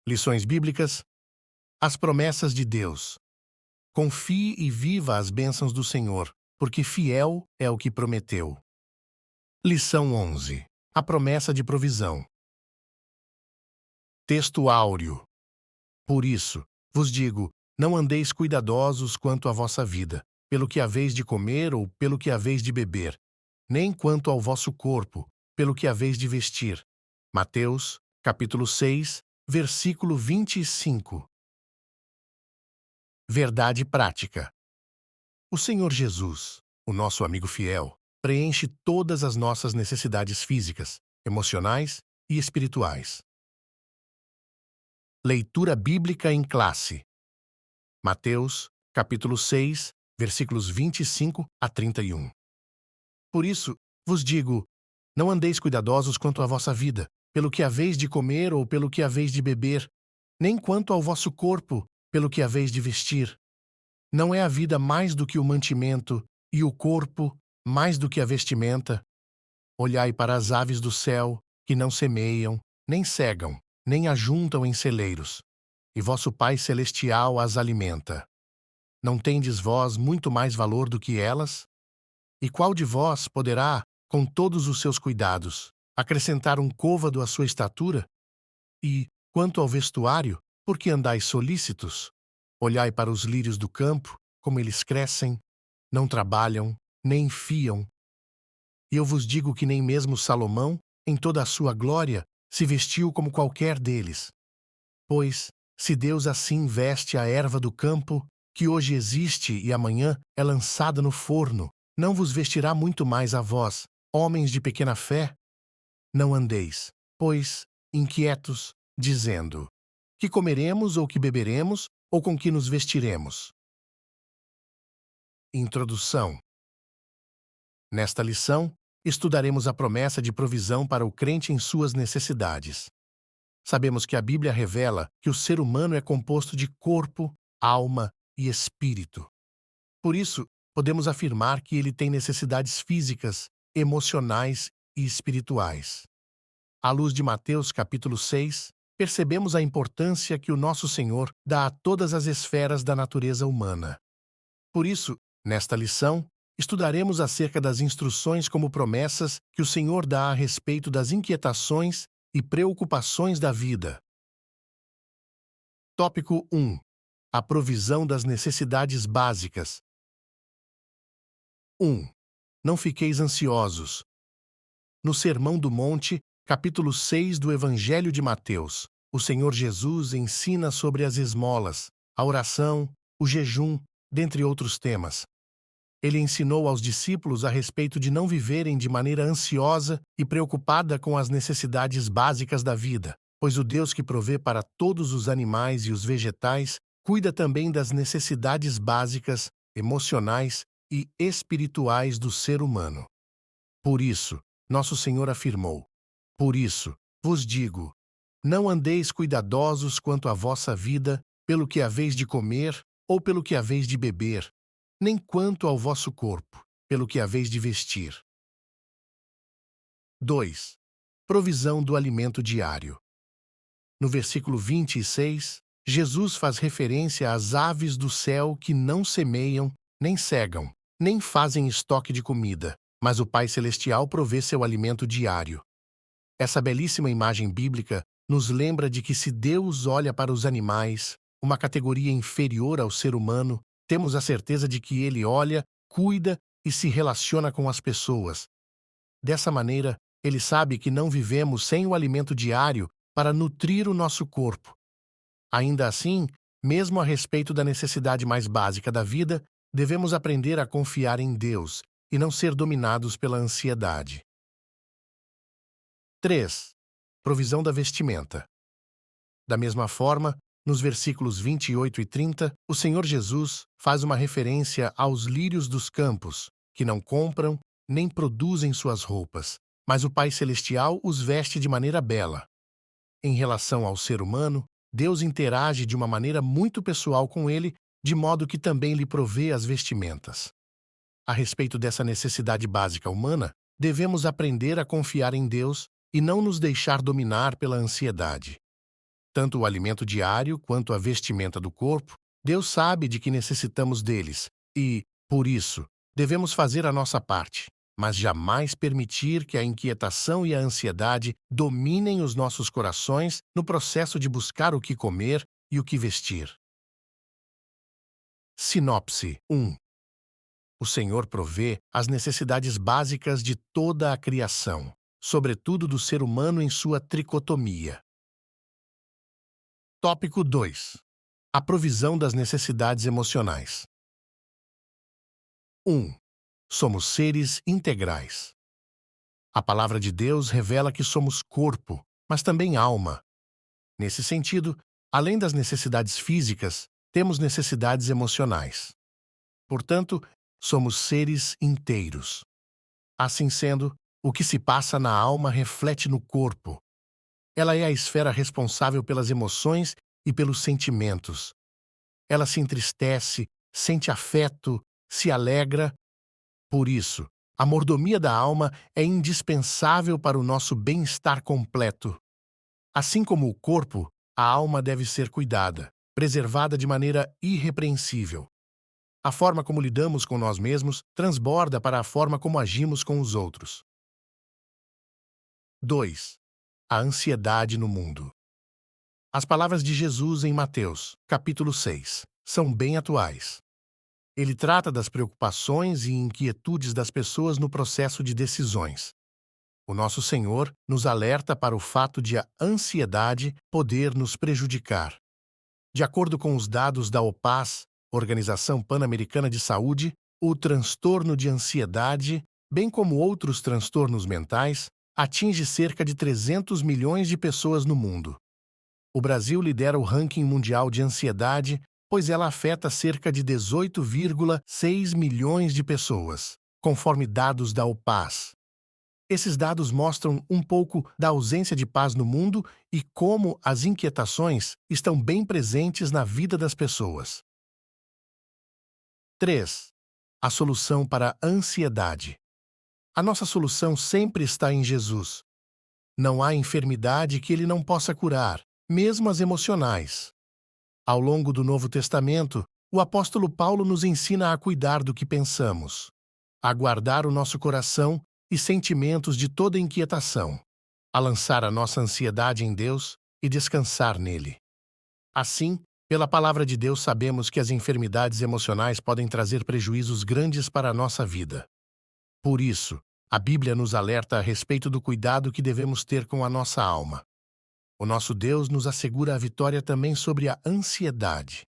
Lições bíblicas. As promessas de Deus. Confie e viva as bênçãos do Senhor, porque fiel é o que prometeu. Lição 11. A promessa de provisão. Texto áureo. Por isso, vos digo, não andeis cuidadosos quanto à vossa vida, pelo que haveis de comer ou pelo que haveis de beber, nem quanto ao vosso corpo, pelo que haveis de vestir. Mateus, capítulo 6, versículo 25. Verdade prática. O Senhor Jesus, o nosso amigo fiel, preenche todas as nossas necessidades físicas, emocionais e espirituais. Leitura bíblica em classe. Mateus, capítulo 6, versículos 25 a 31. Por isso, vos digo, não andeis cuidadosos quanto à vossa vida, pelo que haveis de comer ou pelo que haveis de beber, nem quanto ao vosso corpo, pelo que haveis de vestir. Não é a vida mais do que o mantimento, e o corpo mais do que a vestimenta? Olhai para as aves do céu, que não semeiam, nem cegam, nem ajuntam em celeiros, e vosso Pai Celestial as alimenta. Não tendes vós muito mais valor do que elas? E qual de vós poderá, com todos os seus cuidados, acrescentar um côvado à sua estatura? E, quanto ao vestuário, por que andais solícitos? Olhai para os lírios do campo, como eles crescem, não trabalham, nem fiam. E eu vos digo que nem mesmo Salomão, em toda a sua glória, se vestiu como qualquer deles. Pois, se Deus assim veste a erva do campo, que hoje existe e amanhã é lançada no forno, não vos vestirá muito mais a vós, homens de pequena fé? Não andeis, pois, inquietos, dizendo: que comeremos ou que beberemos, ou com que nos vestiremos? Introdução. Nesta lição, estudaremos a promessa de provisão para o crente em suas necessidades. Sabemos que a Bíblia revela que o ser humano é composto de corpo, alma e espírito. Por isso, podemos afirmar que ele tem necessidades físicas, emocionais e espirituais. À luz de Mateus capítulo 6, percebemos a importância que o nosso Senhor dá a todas as esferas da natureza humana. Por isso, nesta lição, estudaremos acerca das instruções como promessas que o Senhor dá a respeito das inquietações e preocupações da vida. Tópico 1. A provisão das necessidades básicas. 1. Não fiqueis ansiosos. No Sermão do Monte, capítulo 6 do Evangelho de Mateus, o Senhor Jesus ensina sobre as esmolas, a oração, o jejum, dentre outros temas. Ele ensinou aos discípulos a respeito de não viverem de maneira ansiosa e preocupada com as necessidades básicas da vida, pois o Deus que provê para todos os animais e os vegetais cuida também das necessidades básicas, emocionais e espirituais do ser humano. Por isso, nosso Senhor afirmou: por isso, vos digo, não andeis cuidadosos quanto à vossa vida, pelo que haveis de comer ou pelo que haveis de beber, nem quanto ao vosso corpo, pelo que haveis de vestir. 2. Provisão do alimento diário. No versículo 26, Jesus faz referência às aves do céu que não semeiam, nem cegam, nem fazem estoque de comida, mas o Pai Celestial provê seu alimento diário. Essa belíssima imagem bíblica nos lembra de que se Deus olha para os animais, uma categoria inferior ao ser humano, temos a certeza de que Ele olha, cuida e se relaciona com as pessoas. Dessa maneira, Ele sabe que não vivemos sem o alimento diário para nutrir o nosso corpo. Ainda assim, mesmo a respeito da necessidade mais básica da vida, devemos aprender a confiar em Deus e não ser dominados pela ansiedade. 3. Provisão da vestimenta. Da mesma forma, nos versículos 28 e 30, o Senhor Jesus faz uma referência aos lírios dos campos, que não compram nem produzem suas roupas, mas o Pai Celestial os veste de maneira bela. Em relação ao ser humano, Deus interage de uma maneira muito pessoal com ele, de modo que também lhe provê as vestimentas. A respeito dessa necessidade básica humana, devemos aprender a confiar em Deus e não nos deixar dominar pela ansiedade. tanto o alimento diário quanto a vestimenta do corpo, Deus sabe de que necessitamos deles e, por isso, devemos fazer a nossa parte, mas jamais permitir que a inquietação e a ansiedade dominem os nossos corações no processo de buscar o que comer e o que vestir. Sinopse 1. O Senhor provê as necessidades básicas de toda a criação, sobretudo do ser humano em sua tricotomia. Tópico 2. A provisão das necessidades emocionais. 1. Somos seres integrais. A palavra de Deus revela que somos corpo, mas também alma. Nesse sentido, além das necessidades físicas, temos necessidades emocionais. Portanto, somos seres inteiros. Assim sendo, o que se passa na alma reflete no corpo. Ela é a esfera responsável pelas emoções e pelos sentimentos. Ela se entristece, sente afeto, se alegra. Por isso, a mordomia da alma é indispensável para o nosso bem-estar completo. Assim como o corpo, a alma deve ser cuidada, preservada de maneira irrepreensível. A forma como lidamos com nós mesmos transborda para a forma como agimos com os outros. 2. A ansiedade no mundo. As palavras de Jesus em Mateus, capítulo 6, são bem atuais. Ele trata das preocupações e inquietudes das pessoas no processo de decisões. O nosso Senhor nos alerta para o fato de a ansiedade poder nos prejudicar. De acordo com os dados da OPAS, Organização Pan-Americana de Saúde, o transtorno de ansiedade, bem como outros transtornos mentais, atinge cerca de 300 milhões de pessoas no mundo. O Brasil lidera o ranking mundial de ansiedade, pois ela afeta cerca de 18,6 milhões de pessoas, conforme dados da OPAS. Esses dados mostram um pouco da ausência de paz no mundo e como as inquietações estão bem presentes na vida das pessoas. 3. A solução para a ansiedade. A nossa solução sempre está em Jesus. Não há enfermidade que ele não possa curar, mesmo as emocionais. Ao longo do Novo Testamento, o apóstolo Paulo nos ensina a cuidar do que pensamos, a guardar o nosso coração e sentimentos de toda inquietação, a lançar a nossa ansiedade em Deus e descansar nele. Assim, pela palavra de Deus sabemos que as enfermidades emocionais podem trazer prejuízos grandes para a nossa vida. Por isso, a Bíblia nos alerta a respeito do cuidado que devemos ter com a nossa alma. O nosso Deus nos assegura a vitória também sobre a ansiedade.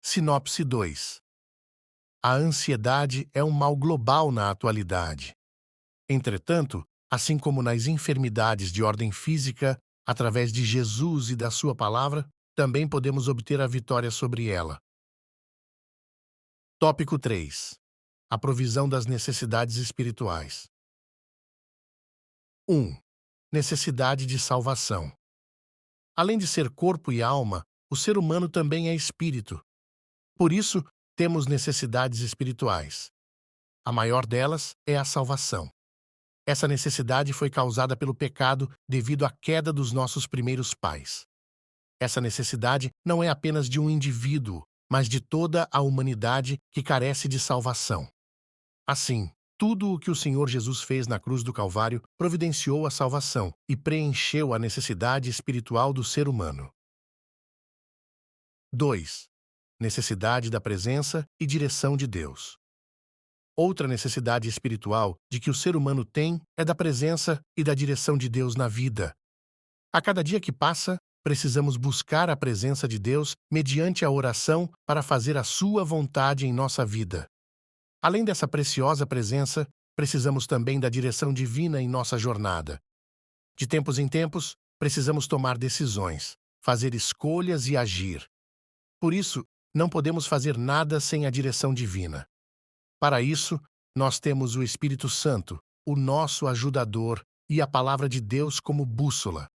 Sinopse 2. A ansiedade é um mal global na atualidade. Entretanto, assim como nas enfermidades de ordem física, através de Jesus e da sua palavra, também podemos obter a vitória sobre ela. Tópico 3. A provisão das necessidades espirituais. 1. Necessidade de salvação. Além de ser corpo e alma, o ser humano também é espírito. Por isso, temos necessidades espirituais. A maior delas é a salvação. Essa necessidade foi causada pelo pecado devido à queda dos nossos primeiros pais. Essa necessidade não é apenas de um indivíduo, mas de toda a humanidade que carece de salvação. Assim, tudo o que o Senhor Jesus fez na cruz do Calvário providenciou a salvação e preencheu a necessidade espiritual do ser humano. 2. Necessidade da presença e direção de Deus. Outra necessidade espiritual de que o ser humano tem é da presença e da direção de Deus na vida. A cada dia que passa, precisamos buscar a presença de Deus mediante a oração para fazer a sua vontade em nossa vida. Além dessa preciosa presença, precisamos também da direção divina em nossa jornada. De tempos em tempos, precisamos tomar decisões, fazer escolhas e agir. Por isso, não podemos fazer nada sem a direção divina. Para isso, nós temos o Espírito Santo, o nosso ajudador, e a Palavra de Deus como bússola.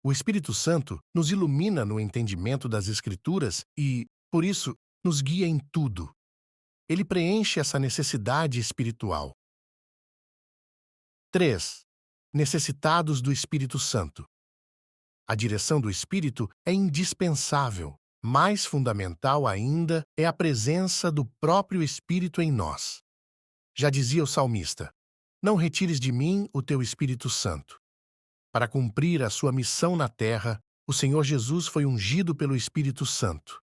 O Espírito Santo nos ilumina no entendimento das Escrituras e, por isso, nos guia em tudo. Ele preenche essa necessidade espiritual. 3. Necessitados do Espírito Santo. A direção do Espírito é indispensável. Mais fundamental ainda é a presença do próprio Espírito em nós. Já dizia o salmista: Não retires de mim o teu Espírito Santo. Para cumprir a sua missão na terra, o Senhor Jesus foi ungido pelo Espírito Santo.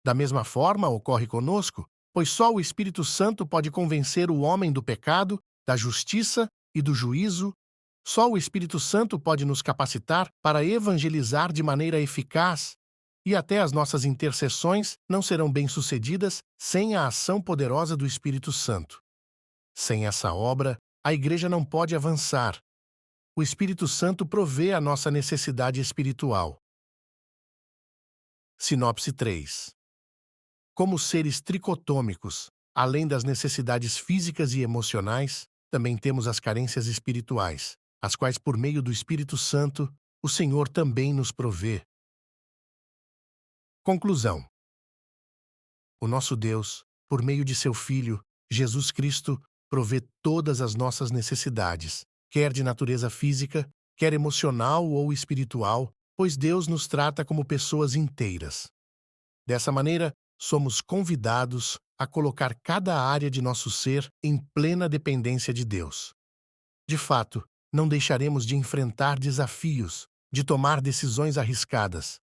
Da mesma forma ocorre conosco, pois só o Espírito Santo pode convencer o homem do pecado, da justiça e do juízo. Só o Espírito Santo pode nos capacitar para evangelizar de maneira eficaz, e até as nossas intercessões não serão bem-sucedidas sem a ação poderosa do Espírito Santo. Sem essa obra, a Igreja não pode avançar. O Espírito Santo provê a nossa necessidade espiritual. Sinopse 3. Como seres tricotômicos, além das necessidades físicas e emocionais, também temos as carências espirituais, as quais, por meio do Espírito Santo, o Senhor também nos provê. Conclusão. O nosso Deus, por meio de seu Filho, Jesus Cristo, provê todas as nossas necessidades, quer de natureza física, quer emocional ou espiritual, pois Deus nos trata como pessoas inteiras. Dessa maneira, somos convidados a colocar cada área de nosso ser em plena dependência de Deus. De fato, não deixaremos de enfrentar desafios, de tomar decisões arriscadas.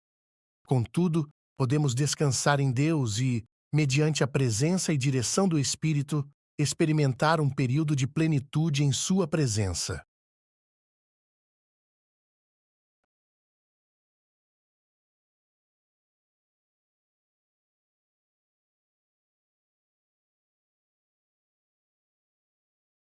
Contudo, podemos descansar em Deus e, mediante a presença e direção do Espírito, experimentar um período de plenitude em sua presença.